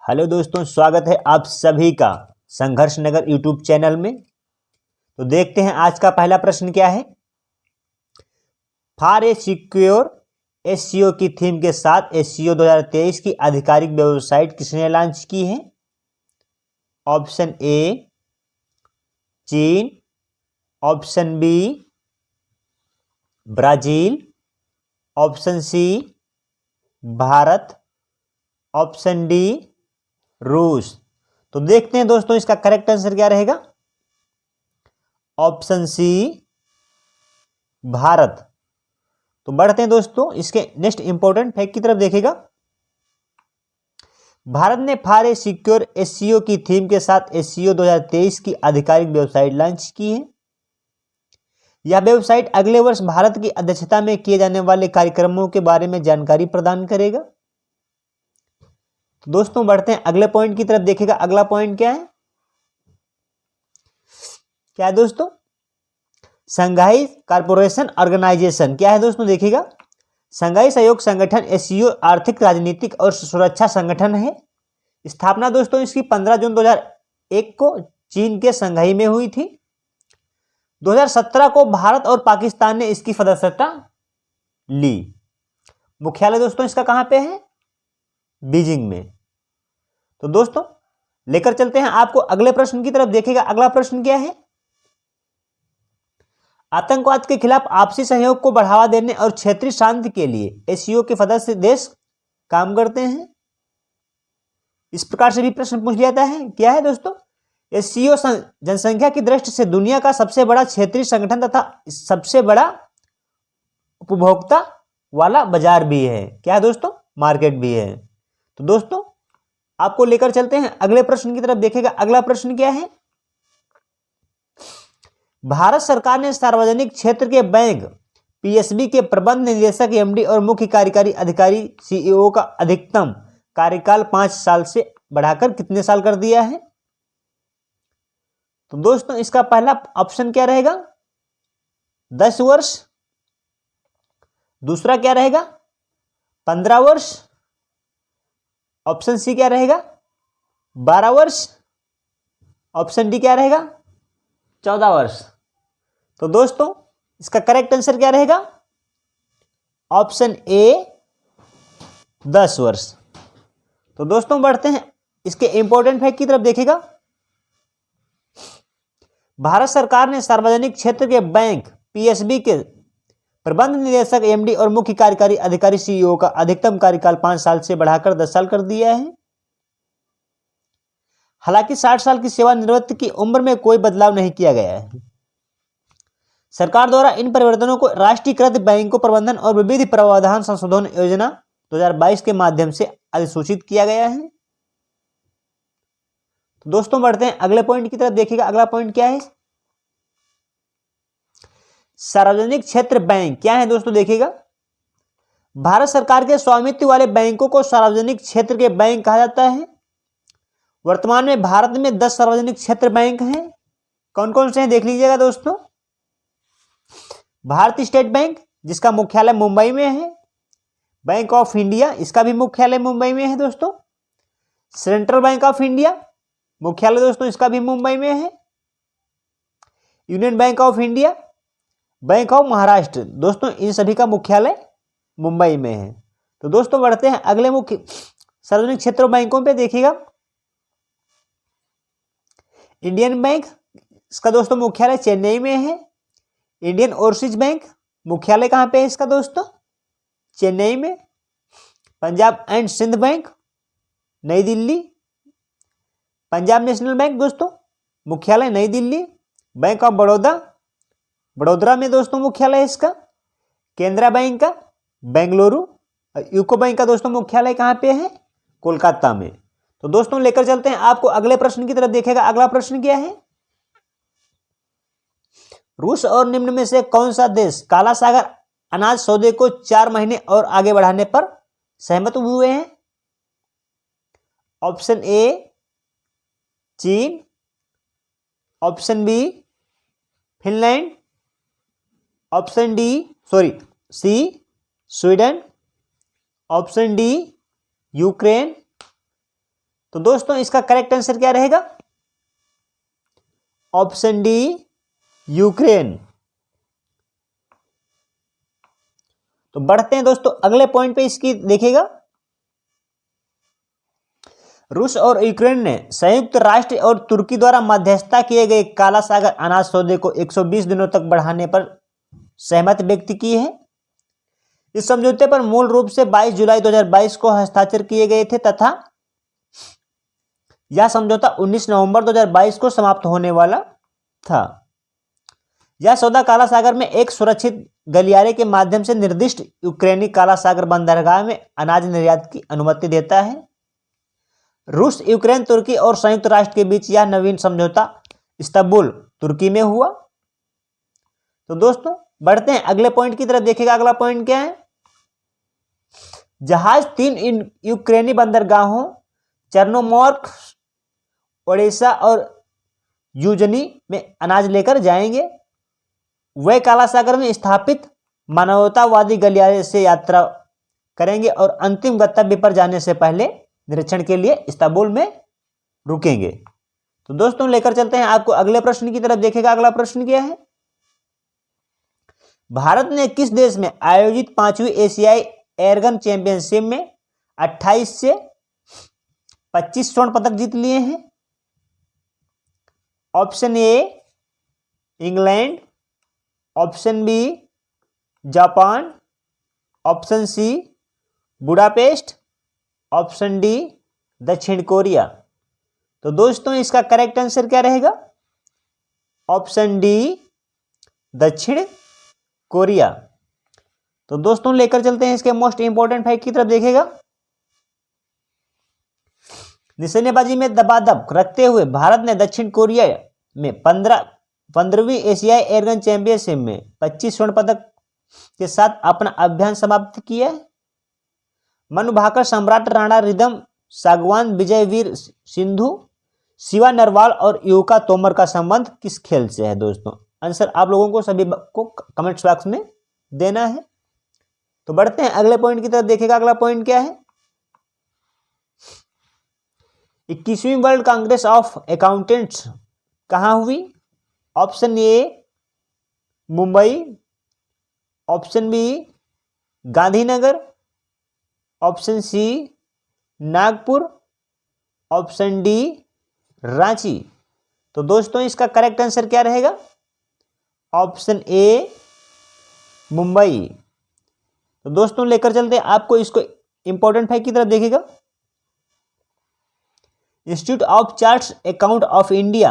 Hello दोस्तों, स्वागत है आप सभी का संघर्ष नगर यूट्यूब चैनल में। तो देखते हैं आज का पहला प्रश्न क्या है। फॉर ए सिक्योर एसईओ की थीम के साथ एसईओ 2023 की आधिकारिक वेबसाइट किसने लॉन्च की है? ऑप्शन ए चीन, option B Brazil, option C Bharat, option D रूस। तो देखते हैं दोस्तों इसका करेक्ट आंसर क्या रहेगा। Option C Bharat. तो बढ़ते हैं दोस्तों इसके नेक्स्ट इंपॉर्टेंट फैक्ट की तरफ देखेगा। भारत ने फॉर ए सिक्योर एसईओ की थीम के साथ एसईओ 2023 की आधिकारिक वेबसाइट लॉन्च की है। यह वेबसाइट अगले वर्ष भारत की अध्यक्षता में किए जाने वाले कार्यक्रमों के बारे में जानकारी प्रदान करेगा। तो दोस्तों बढ़ते हैं अगले पॉइंट की तरफ देखेगा। अगला पॉइंट क्या है? क्या है दोस्तों? संघाई कारपोरेशन ऑर्गेनाइजेशन क्या है दोस्तों? देखिएगा, संघाई सहयोग संगठन एससीओ आर्थिक, राजनीतिक और सुरक्षा संगठन है। स्थापना दोस्तों इसकी 15 जून 2001 को चीन के संघाई में हुई थी। 2017 को भारत और पाकिस्तान ने इसकी सदस्यता ली। मुख्यालय दोस्तों इसका कहां पे है? बीजिंग में। तो दोस्तों लेकर चलते हैं आपको अगले प्रश्न की तरफ। देखिएगा अगला प्रश्न क्या है। आतंकवाद के खिलाफ आपसी सहयोग को बढ़ावा देने और क्षेत्रीय शांति के लिए एससीओ के सदस्य देश काम करते हैं। इस प्रकार से भी प्रश्न पूछ लिया जाता है। क्या है दोस्तों? एससीओ जनसंख्या की दृष्टि से दुनिया का सबसे बड़ा क्षेत्रीय संगठन तथा सबसे बड़ा उपभोक्ता वाला बाजार भी है। क्या है दोस्तों? मार्केट भी है। तो दोस्तों आपको लेकर चलते हैं अगले प्रश्न की तरफ। देखेगा अगला प्रश्न क्या है। भारत सरकार ने सार्वजनिक क्षेत्र के बैंक पीएसबी के प्रबंध निदेशक एमडी और मुख्य कार्यकारी अधिकारी सीईओ का अधिकतम कार्यकाल 5 साल से बढ़ाकर कितने साल कर दिया है? तो दोस्तों इसका पहला ऑप्शन क्या रहेगा? 10 वर्ष। दूसरा क्या रहेगा? 15 वर्ष। ऑप्शन सी क्या रहेगा? 12 वर्ष। ऑप्शन डी क्या रहेगा? 14 वर्ष। तो दोस्तों इसका करेक्ट आंसर क्या रहेगा? ऑप्शन ए 10 वर्ष। तो दोस्तों बढ़ते हैं इसके इंपॉर्टेंट फैक्ट की तरफ। देखेगा भारत सरकार ने सार्वजनिक क्षेत्र के बैंक पीएसबी के प्रबंध निदेशक एमडी और मुख्य कार्यकारी अधिकारी सीईओ का अधिकतम कार्यकाल 5 साल से बढ़ाकर 10 साल कर दिया है। हालांकि 60 साल की सेवानिवृत्ति की उम्र में कोई बदलाव नहीं किया गया है। सरकार द्वारा इन परिवर्तनों को राष्ट्रीयकृत बैंकों प्रबंधन और विविध प्रावधान संशोधन योजना 2022 के माध्यम से अधिसूचित किया गया है। तो दोस्तों बढ़ते हैं अगले पॉइंट की तरफ। देखिएगा अगला पॉइंट क्या है। सार्वजनिक क्षेत्र बैंक क्या है दोस्तों? देखिएगा भारत सरकार के स्वामित्व वाले बैंकों को सार्वजनिक क्षेत्र के बैंक कहा जाता है। वर्तमान में भारत में 10 सार्वजनिक क्षेत्र बैंक हैं। कौन कौन से हैं देख लीजिएगा दोस्तों। भारतीय स्टेट बैंक जिसका मुख्यालय मुंबई में है। बैंक ऑफ इंडिया इसका भी मुख्यालय मुंबई में है दोस्तों। सेंट्रल बैंक ऑफ इंडिया मुख्यालय दोस्तों इसका भी मुंबई में है। Union bank of India, bank of Maharashtra दोस्तों इन सभी का मुख्यालय मुंबई में है। तो दोस्तों बढ़ते हैं अगले मुख्य सार्वजनिक क्षेत्र बैंकों पे। देखिएगा इंडियन बैंक इसका दोस्तों मुख्यालय चेन्नई में है। इंडियन ओवरसीज बैंक मुख्यालय कहां पे है इसका दोस्तों? चेन्नई में। पंजाब एंड सिंध बैंक नई दिल्ली। पंजाब नेशनल बैंक दोस्तों मुख्यालय नई दिल्ली। बैंक ऑफ बड़ौदा वडोदरा में दोस्तों मुख्यालय है इसका। केनरा बैंक का बेंगलुरु। यूको बैंक का दोस्तों मुख्यालय कहां पे है? कोलकाता में। तो दोस्तों लेकर चलते हैं आपको अगले प्रश्न की तरफ। देखेगा अगला प्रश्न क्या है। रूस और निम्न में से कौन सा देश काला सागर अनाज सौदे को 4 महीने और आगे बढ़ाने पर सहमत हुए हैं? ऑप्शन ए चीन, option B Finland, option C Sweden, option D Ukraine, तो दोस्तों इसका करेक्ट आंसर क्या रहेगा? Option D, Ukraine. तो बढ़ते हैं दोस्तों अगले पॉइंट पे, इसकी देखिएगा। रूस और यूक्रेन ने संयुक्त राष्ट्र और तुर्की द्वारा मध्यस्थता किए गए काला सागर अनाज सौदे को 120 दिनों तक बढ़ाने पर सहमति व्यक्त की है। इस समझौते पर मूल रूप से 22 जुलाई 2022 को हस्ताक्षर किए गए थे तथा यह समझौता 19 नवंबर 2022 को समाप्त होने वाला था। यह सौदा काला सागर में एक सुरक्षित गलियारे के माध्यम से निर्दिष्ट यूक्रेनी काला सागर बंदरगाह में अनाज निर्यात की अनुमति देता है। रूस, यूक्रेन, तुर्की और संयुक्त राष्ट्र के बीच यह नवीन समझौता इस्तांबुल, तुर्की में हुआ। तो दोस्तों बढ़ते हैं अगले पॉइंट की तरफ। देखिएगा अगला पॉइंट क्या है। जहाज 3 यूक्रेनी बंदरगाहों चर्नोमोर्स्क, ओडेसा और यूजनी में अनाज लेकर जाएंगे। वे काला सागर में स्थापित मानवतावादी गलियारे से यात्रा करेंगे और अंतिम गंतव्य पर जाने से पहले निरीक्षण के लिए इस्तांबुल में रुकेंगे। तो दोस्तों लेकर चलते हैं आपको अगले प्रश्न की तरफ। देखिएगा अगला प्रश्न क्या है। भारत ने किस देश में आयोजित 5वीं एशियाई एयरगन चैंपियनशिप में 28 से 25 स्वर्ण पदक जीत लिए हैं? Option A, England. Option B, Japan. Option C, Budapest. Option D, दक्षिण कोरिया। तो दोस्तों इसका करेक्ट आंसर क्या रहेगा? ऑप्शन डी, दक्षिण कोरिया। तो दोस्तों लेकर चलते हैं इसके मोस्ट इंपॉर्टेंट फैक्ट की तरफ। देखिएगा निशानेबाजी में दबादब रखते हुए भारत ने दक्षिण कोरिया में 15वीं एशियाई एयरगन चैंपियनशिप में 25 स्वर्ण पदक के साथ अपना अभियान समाप्त किया। मनु भाकर, सम्राट राणा रिदम, सागवान, विजयवीर सिंधु, शिवा नरवाल और युका तोमर का संबंध किस खेल से है? दोस्तों आंसर आप लोगों को सभी को कमेंट बॉक्स में देना है। तो बढ़ते हैं अगले पॉइंट की तरफ। देखिएगा अगला पॉइंट क्या है। 21वीं वर्ल्ड कांग्रेस ऑफ अकाउंटेंट्स कहां हुई? Option A, Mumbai. Option B, Gandhinagar. Option C, Nagpur. Option D, Ranchi. तो दोस्तों इसका करेक्ट आंसर क्या रहेगा? Option A, Mumbai. तो दोस्तों लेकर चलते हैं आपको इसको इंपॉर्टेंट फैक्ट की तरफ। देखिएगा institute of chartered account of India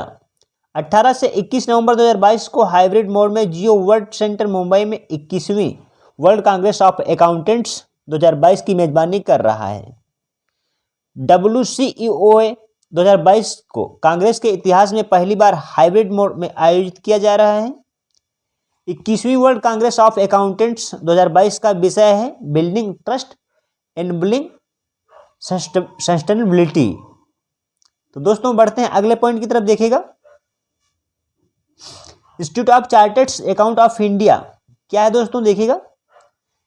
18 से 21 नवंबर 2022 को हाइब्रिड मोड में जियो वर्ल्ड सेंटर मुंबई में 21वीं वर्ल्ड कांग्रेस ऑफ अकाउंटेंट्स 2022 की मेजबानी कर रहा है। WCEOA 2022 को कांग्रेस के इतिहास में पहली बार हाइब्रिड मोड में आयोजित किया जा रहा है। 21वीं वर्ल्ड कांग्रेस ऑफ अकाउंटेंट्स 2022 का विषय है बिल्डिंग ट्रस्ट एनबलिंग सस्टेनेबिलिटी। तो दोस्तों बढ़ते हैं अगले पॉइंट की तरफ। देखिएगा institute of chartered account of India क्या है? दोस्तों देखिएगा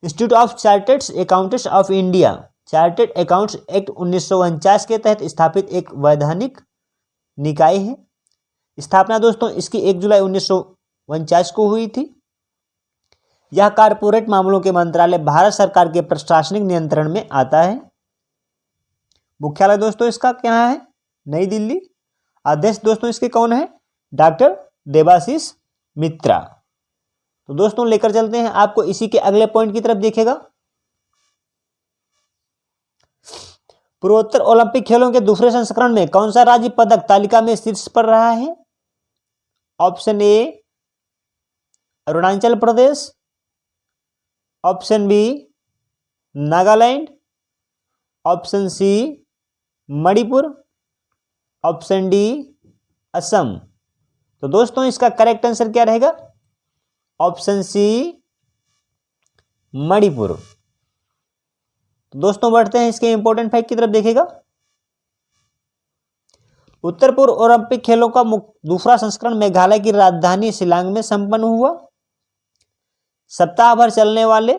institute of chartered accountants of India chartered accounts act 1949 के तहत स्थापित एक वैधानिक निकाय है। स्थापना दोस्तों इसकी 1 जुलाई 1949 को हुई थी। यह कारपोरेट मामलों के मंत्रालय भारत सरकार के प्रशासनिक नियंत्रण में आता है। मुख्यालय दोस्तों इसका क्या है? नई दिल्ली। अध्यक्ष दोस्तों इसके कौन है? डॉक्टर देबाशीष मित्रा। तो दोस्तों लेकर चलते हैं आपको इसी के अगले पॉइंट की तरफ। देखिएगा पूर्वोत्तर ओलंपिक खेलों के दूसरे संस्करण में कौन सा राज्य पदक तालिका में शीर्ष पर रहा है? Option A, Arunachal Pradesh. Option B, Nagaland. Option C, Manipur. Option D, Assam. तो दोस्तों इसका करेक्ट आंसर क्या रहेगा? Option C, Manipur. तो दोस्तों बढ़ते हैं इसके इंपॉर्टेंट फैक्ट की तरफ। देखिएगा उत्तर पूर्व ओलंपिक खेलों का दूसरा संस्करण मेघालय की राजधानी शिलांग में संपन्न हुआ। सप्ताह भर चलने वाले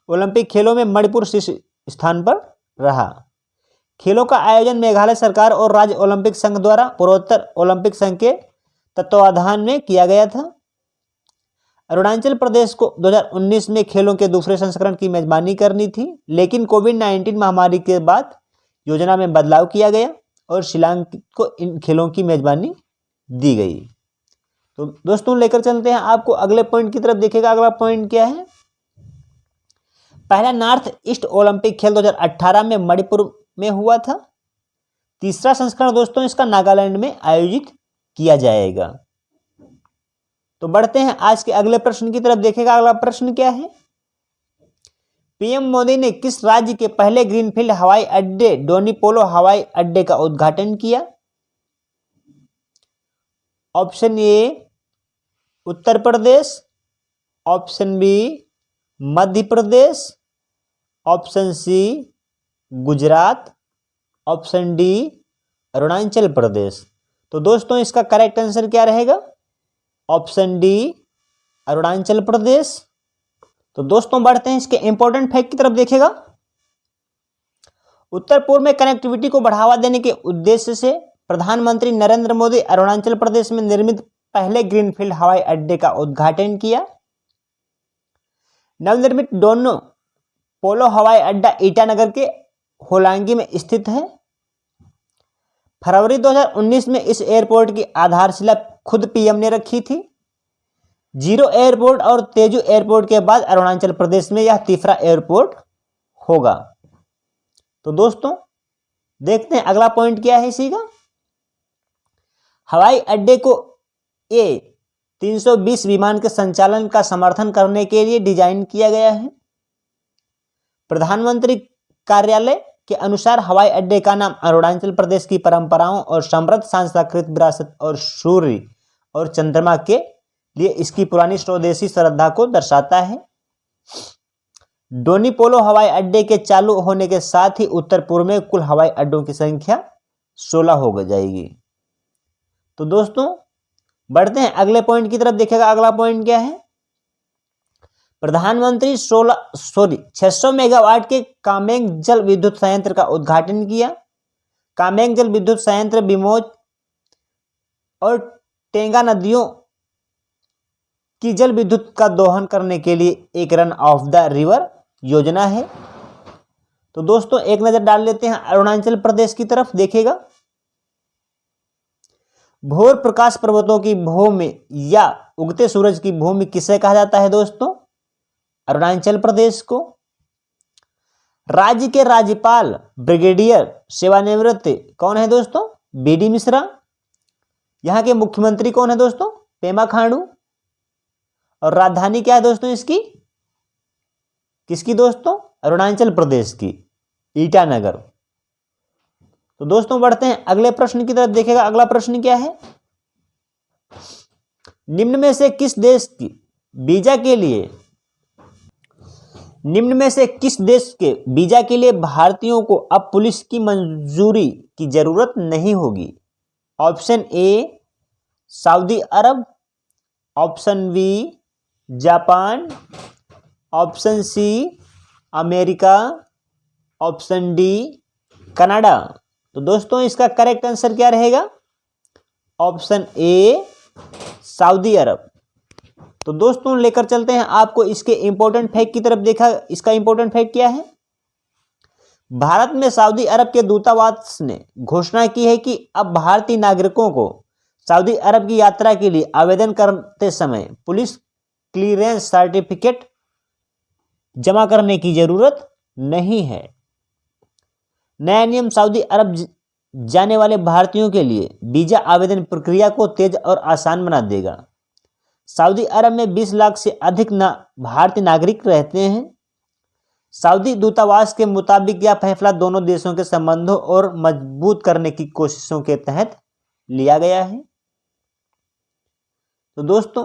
ओलंपिक खेलों में मणिपुर शीर्ष स्थान पर रहा। खेलों का आयोजन मेघालय सरकार और राज्य ओलंपिक संघ द्वारा पूर्वोत्तर ओलंपिक संघ के तत्वावधान में किया गया था। अरुणाचल प्रदेश को 2019 में खेलों के दूसरे संस्करण की मेजबानी करनी थी, लेकिन कोविड-19 महामारी के बाद योजना में बदलाव किया गया और शिलांग को इन खेलों की मेजबानी दी गई। तो दोस्तों लेकर चलते हैं आपको अगले पॉइंट की तरफ। देखिएगा अगला पॉइंट क्या है। पहला नॉर्थ ईस्ट ओलंपिक खेल 2018 में मणिपुर में हुआ था। तीसरा संस्करण दोस्तों इसका नागालैंड में आयोजित किया जाएगा। तो बढ़ते हैं आज के अगले प्रश्न की तरफ। देखिएगा अगला प्रश्न क्या है। पीएम मोदी ने किस राज्य के पहले ग्रीनफील्ड हवाई अड्डे डोनीपोलो हवाई अड्डे का उद्घाटन किया? Option A Uttar Pradesh, option B Madhya Pradesh, option C Gujarat, option D Arunachal Pradesh. तो दोस्तों इसका करेक्ट आंसर क्या रहेगा? Option D Arunachal Pradesh. तो दोस्तों बढ़ते हैं इसके इंपॉर्टेंट फैक्ट की तरफ। देखिएगा उत्तर पूर्व में कनेक्टिविटी को बढ़ावा देने के उद्देश्य से प्रधानमंत्री नरेंद्र मोदी अरुणाचल प्रदेश में निर्मित पहले ग्रीनफील्ड हवाई अड्डे का उद्घाटन किया। नवनिर्मित दोनों पोलो हवाई अड्डा ईटानगर के होलांगी में स्थित है। फरवरी 2019 में इस एयरपोर्ट की आधारशिला खुद पीएम ने रखी थी। जीरो एयरपोर्ट और तेजू एयरपोर्ट के बाद अरुणाचल प्रदेश में यह तीसरा एयरपोर्ट होगा। तो दोस्तों देखते हैं अगला पॉइंट क्या है इसी का। हवाई अड्डे को A320 विमान के संचालन का समर्थन करने के लिए डिजाइन किया गया है। प्रधानमंत्री कार्यालय के अनुसार हवाई अड्डे का नाम अरुणाचल प्रदेश की परंपराओं और समृद्ध सांस्कृतिक विरासत और सूर्य और चंद्रमा के लिए इसकी पुरानी स्वदेशी श्रद्धा को दर्शाता है। डोनीपोलो हवाई अड्डे के चालू होने के साथ ही उत्तर पूर्व में कुल हवाई अड्डों की संख्या 16 हो जाएगी। तो दोस्तों बढ़ते हैं अगले पॉइंट की तरफ। देखिएगा अगला पॉइंट क्या है। प्रधानमंत्री 600 मेगावाट के कामेंग जल विद्युत संयंत्र का उद्घाटन किया। कामेंग जल विद्युत संयंत्र बिमोज और टेंगा नदियों की जल विद्युत का दोहन करने के लिए एक रन ऑफ द रिवर योजना है। तो दोस्तों एक नजर डाल लेते हैं अरुणाचल प्रदेश की तरफ। देखिएगा भोर प्रकाश पर्वतों की भूमि या उगते सूरज की भूमि किसे कहा जाता है दोस्तों? अरुणाचल प्रदेश को। राज्य के राज्यपाल ब्रिगेडियर सेवानिवृत्त कौन है दोस्तों? बीडी मिश्रा। यहाँ के मुख्यमंत्री कौन है दोस्तों? पेमा खांडू। और राजधानी क्या है दोस्तों इसकी? किसकी दोस्तों? अरुणाचल प्रदेश की, ईटानगर। तो दोस्तों बढ़ते हैं अगले प्रश्न की तरफ। देखिएगा अगला प्रश्न क्या है। निम्न में से किस देश के वीजा के लिए भारतीयों को अब पुलिस की मंजूरी की जरूरत नहीं होगी? ऑप्शन ए सऊदी अरब, option B Japan, option C America, option D Canada. तो दोस्तों इसका करेक्ट आंसर क्या रहेगा? ऑप्शन ए सऊदी अरब। तो दोस्तों लेकर चलते हैं आपको इसके इंपॉर्टेंट फैक्ट की तरफ। देखा इसका इंपॉर्टेंट फैक्ट क्या है। भारत में सऊदी अरब के दूतावास ने घोषणा की है कि अब भारतीय नागरिकों को सऊदी अरब की यात्रा के लिए आवेदन करते समय पुलिस क्लीयरेंस सर्टिफिकेट जमा करने की जरूरत नहीं है। नया नियम सऊदी अरब जाने वाले भारतीयों के लिए वीजा आवेदन प्रक्रिया को तेज और आसान बना देगा। सऊदी अरब में 20 लाख से अधिक भारतीय नागरिक रहते हैं। सऊदी दूतावास के मुताबिक यह फैसला दोनों देशों के संबंधों और मजबूत करने की कोशिशों के तहत लिया गया है। तो दोस्तों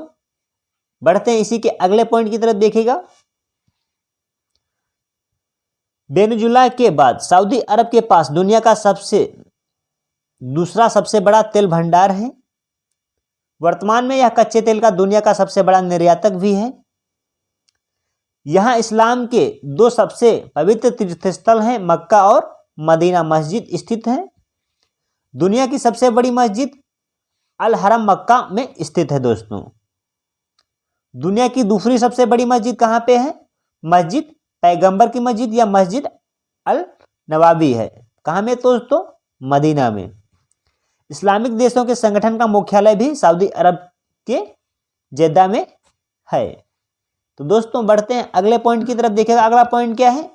बढ़ते हैं इसी के अगले पॉइंट की तरफ। देखिएगा वेनेजुएला के बाद सऊदी अरब के पास दुनिया का दूसरा सबसे बड़ा तेल भंडार है। वर्तमान में यह कच्चे तेल का दुनिया का सबसे बड़ा निर्यातक भी है। यहां इस्लाम के दो सबसे पवित्र तीर्थस्थल हैं, मक्का और मदीना मस्जिद स्थित है। दुनिया की सबसे बड़ी मस्जिद अल हरम मक्का में स्थित है दोस्तों। दुनिया की दूसरी सबसे बड़ी मस्जिद कहाँ पे है? मस्जिद पैगंबर की मस्जिद या मस्जिद अल नवाबी है। कहाँ में दोस्तों? मदीना में। इस्लामिक देशों के संगठन का मुख्यालय भी सऊदी अरब के जेद्दा में है। तो दोस्तों बढ़ते हैं अगले पॉइंट की तरफ। देखिएगा अगला पॉइंट क्या है।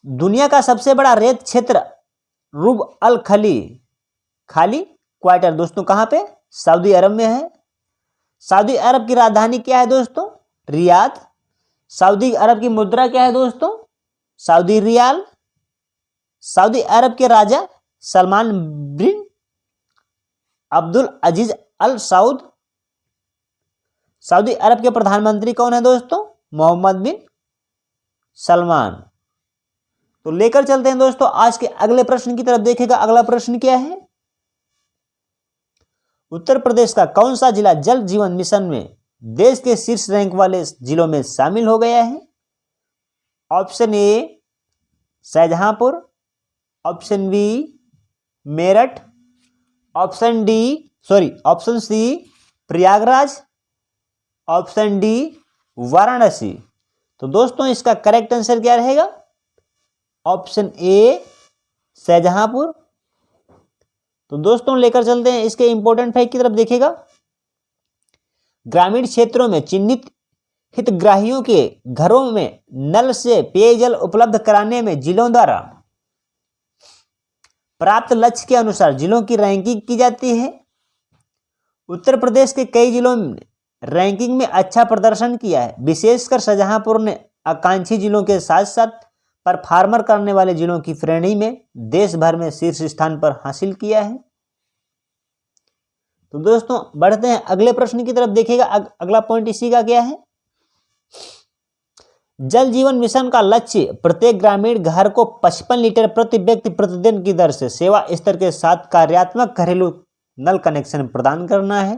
दुनिया का सबसे बड़ा रेत क्षेत्र रुब अल खाली क्वार्टर दोस्तों कहाँ पे? सऊदी अरब में है। सऊदी अरब की राजधानी क्या है दोस्तों? रियाद। सऊदी अरब की मुद्रा क्या है दोस्तों? Saudi riyal. सऊदी अरब के राजा सलमान बिन अब्दुल अजीज अल सऊद। सऊदी अरब के प्रधानमंत्री कौन है दोस्तों? मोहम्मद बिन सलमान। तो लेकर चलते हैं दोस्तों आज के अगले प्रश्न की तरफ। देखेगा अगला प्रश्न क्या है। उत्तर प्रदेश का कौन सा जिला जल जीवन मिशन में देश के शीर्ष रैंक वाले जिलों में शामिल हो गया है? Option A Shahjahanpur, option B Meerut, option C Prayagraj, option D Varanasi. तो दोस्तों इसका करेक्ट आंसर क्या रहेगा? Option A Shahjahanpur. तो दोस्तों लेकर चलते हैं इसके इंपॉर्टेंट फैक्ट की तरफ। देखिएगा ग्रामीण क्षेत्रों में चिन्हित हितग्राहियों के घरों में नल से पेयजल उपलब्ध कराने में जिलों द्वारा प्राप्त लक्ष्य के अनुसार जिलों की रैंकिंग की जाती है। उत्तर प्रदेश के कई जिलों ने रैंकिंग में अच्छा प्रदर्शन किया है। विशेषकर शाहजहांपुर ने आकांक्षी जिलों के साथ साथ परफॉर्मर करने वाले जिलों की श्रेणी में देश भर में शीर्ष स्थान पर हासिल किया है। तो दोस्तों बढ़ते हैं अगले प्रश्न की तरफ। देखिएगा अगला पॉइंट इसी का क्या है। जल जीवन मिशन का लक्ष्य प्रत्येक ग्रामीण घर को 55 लीटर प्रति व्यक्ति प्रतिदिन की दर से सेवा स्तर के साथ कार्यात्मक घरेलू नल कनेक्शन प्रदान करना है।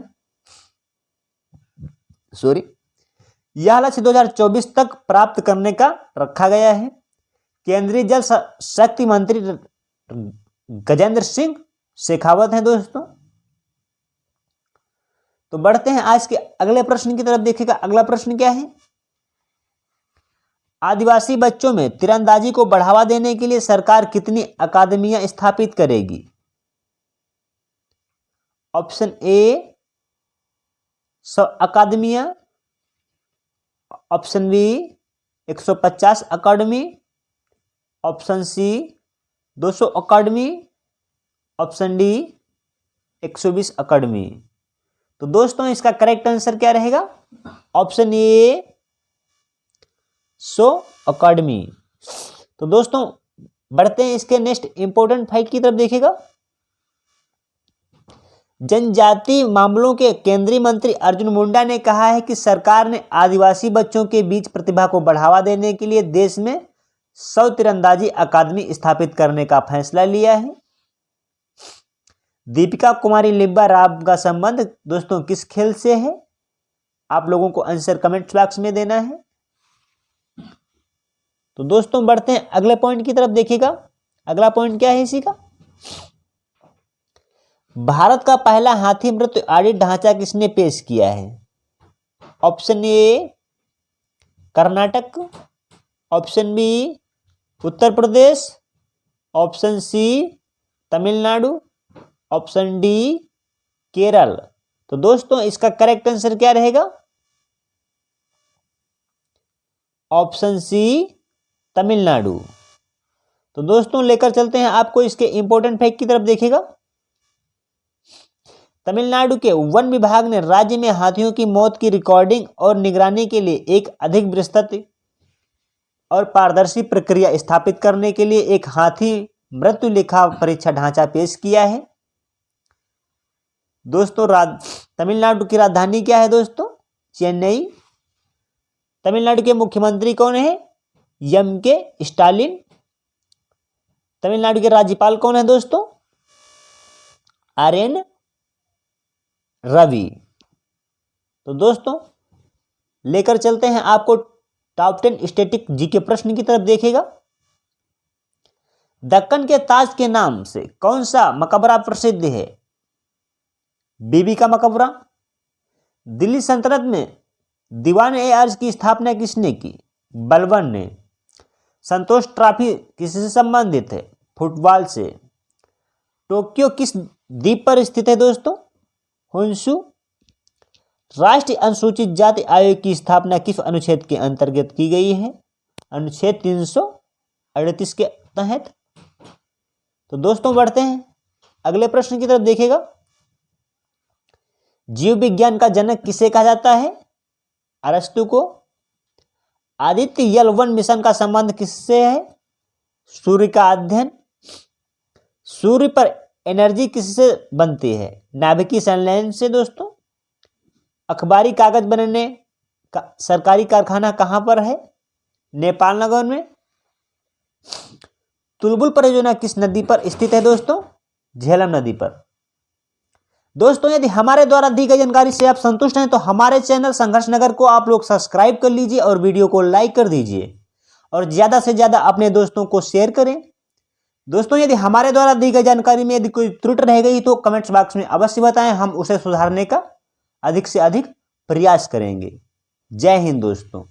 यह लक्ष्य 2024 तक प्राप्त करने का रखा गया है। केंद्रीय जल शक्ति मंत्री गजेंद्र सिंह शेखावत हैं दोस्तों। तो बढ़ते हैं आज के अगले प्रश्न की तरफ। देखिएगा अगला प्रश्न क्या है। आदिवासी बच्चों में तीरंदाजी को बढ़ावा देने के लिए सरकार कितनी अकादमियां स्थापित करेगी? ऑप्शन ए 100 अकादमियां, ऑप्शन बी 150 अकादमी, ऑप्शन सी 200 अकादमी, ऑप्शन डी 120 अकादमी। तो दोस्तों इसका करेक्ट आंसर क्या रहेगा? ऑप्शन ए 100 अकादमी। तो दोस्तों बढ़ते हैं इसके नेक्स्ट इंपॉर्टेंट फैक्ट की तरफ। देखिएगा जनजातीय मामलों के केंद्रीय मंत्री अर्जुन मुंडा ने कहा है कि सरकार ने आदिवासी बच्चों के बीच प्रतिभा को बढ़ावा देने के लिए देश में 100 तीरंदाजी अकादमी स्थापित करने का फैसला लिया है। दीपिका कुमारी लिब्बा राव का संबंध दोस्तों किस खेल से है? आप लोगों को आंसर कमेंट बॉक्स में देना है। तो दोस्तों बढ़ते हैं अगले पॉइंट की तरफ। देखिएगा अगला पॉइंट क्या है इसी का। भारत का पहला हाथी मृत्यु ऑडिट ढांचा किसने पेश किया है? Option A Karnataka, option B Uttar Pradesh, option C Tamil Nadu, option D Kerala. तो दोस्तों इसका करेक्ट आंसर क्या रहेगा? Option C Tamil Nadu. तो दोस्तों लेकर चलते हैं आपको इसके इंपॉर्टेंट फैक्ट की तरफ। देखिएगा तमिलनाडु के वन विभाग ने राज्य में हाथियों की मौत की रिकॉर्डिंग और निगरानी के लिए एक अधिक विस्तृत और पारदर्शी प्रक्रिया स्थापित करने के लिए एक हाथी मृत्यु लेखा परीक्षा ढांचा पेश किया है। दोस्तों तमिलनाडु की राजधानी क्या है दोस्तों? चेन्नई। तमिलनाडु के मुख्यमंत्री कौन है? एम.के. स्टालिन। तमिलनाडु के राज्यपाल कौन है दोस्तों? आर.एन. रवि। तो दोस्तों लेकर चलते हैं आपको टॉप 10 स्टैटिक जीके प्रश्न की तरफ। देखिएगा दक्कन के ताज के नाम से कौन सा मकबरा प्रसिद्ध है? बीबी का मकबरा। दिल्ली सल्तनत में दीवान ए अर्ज की स्थापना किसने की? बलबन ने। संतोष ट्रॉफी किससे संबंधित है? फुटबॉल से। टोक्यो किस द्वीप पर स्थित है दोस्तों? होन्शु। राष्ट्रीय अनुसूचित जाति आयोग की स्थापना किस अनुच्छेद के अंतर्गत की गई है? अनुच्छेद 338 के तहत। तो दोस्तों बढ़ते हैं अगले प्रश्न की तरफ। देखिएगा, जीव विज्ञान का जनक किसे कहा जाता है? अरस्तु को। आदित्य L1 मिशन का संबंध किससे है? सूर्य का अध्ययन। सूर्य पर एनर्जी किससे बनती है? नाभिकीय संलयन से दोस्तों। अखबारी कागज बनने का सरकारी कारखाना कहां पर है? नेपाल नगर में। तुलबुल परियोजना किस नदी पर स्थित है दोस्तों? झेलम नदी पर। दोस्तों यदि हमारे द्वारा दी गई जानकारी से आप संतुष्ट हैं तो हमारे चैनल संघर्ष नगर को आप लोग सब्सक्राइब कर लीजिए और वीडियो को लाइक कर दीजिए और ज़्यादा से ज़्यादा अपने दोस्तों को शेयर करें। दोस्तों यदि हमारे द्वारा दी गई जानकारी में यदि कोई त्रुटि रह गई तो कमेंट्स बॉक्स में अवश्य बताएं, हम उसे सुधारने का अधिक से अधिक प्रयास करेंगे। जय हिंद दोस्तों।